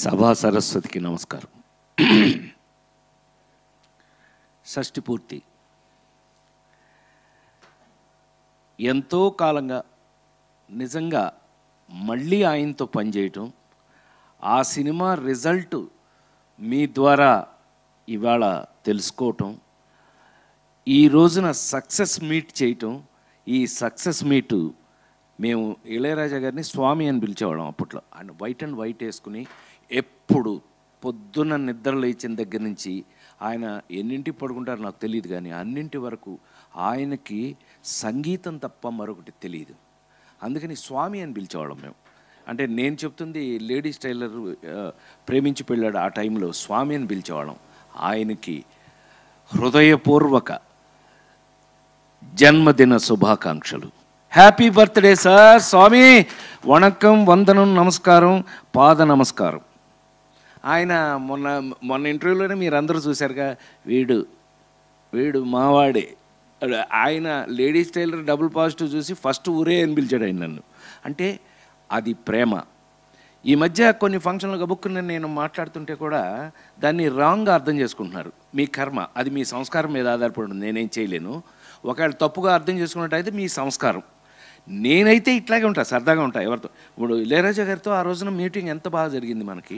సభా సరస్వతికి నమస్కారం. షష్ఠి పూర్తి ఎంతో కాలంగా నిజంగా మళ్ళీ ఆయనతో పనిచేయటం, ఆ సినిమా రిజల్ట్ మీ ద్వారా ఇవాళ తెలుసుకోవటం, ఈ రోజున సక్సెస్ మీట్ చేయటం. ఈ సక్సెస్ మీటు మేము ఇళయరాజా గారిని స్వామి అని పిలిచేవాళ్ళం అప్పట్లో. ఆయన వైట్ అండ్ వైట్ వేసుకుని ఎప్పుడు పొద్దున్న నిద్ర లేచిన దగ్గర నుంచి ఆయన ఎన్నింటికి పడుకుంటారో నాకు తెలియదు, కానీ అన్నింటి వరకు ఆయనకి సంగీతం తప్ప మరొకటి తెలియదు. అందుకని స్వామి అని పిలిచేవాళ్ళం మేము. అంటే నేను చెప్తుంది లేడీస్ టైలర్ ప్రేమించి పెళ్ళాడు ఆ టైంలో స్వామి అని పిలిచేవాళ్ళం. ఆయనకి హృదయపూర్వక జన్మదిన శుభాకాంక్షలు. Happy birthday sir. స్వామి వణకం, వందనం, నమస్కారం, పాద నమస్కారం. ఆయన మొన్న ఇంటర్వ్యూలోనే మీరు అందరూ చూశారుగా, వీడు మావాడే. ఆయన లేడీస్ టైలర్ డబుల్ పాజిటివ్ చూసి ఫస్ట్ ఊరే అని పిలిచాడు ఆయన నన్ను. అంటే అది ప్రేమ. ఈ మధ్య కొన్ని ఫంక్షన్లు గబుక్కుని నేను మాట్లాడుతుంటే కూడా దాన్ని రాంగ్గా అర్థం చేసుకుంటున్నారు. మీ కర్మ, అది మీ సంస్కారం మీద ఆధారపడి ఉంటుంది, నేనేం చేయలేను. ఒకవేళ తప్పుగా అర్థం చేసుకున్నట్టయితే మీ సంస్కారం. నేనైతే ఇట్లాగే ఉంటా, సరదాగా ఉంటా ఎవరితో. ఇప్పుడు ఇళయరాజా గారితో ఆ రోజున మీటింగ్ ఎంత బాగా జరిగింది మనకి.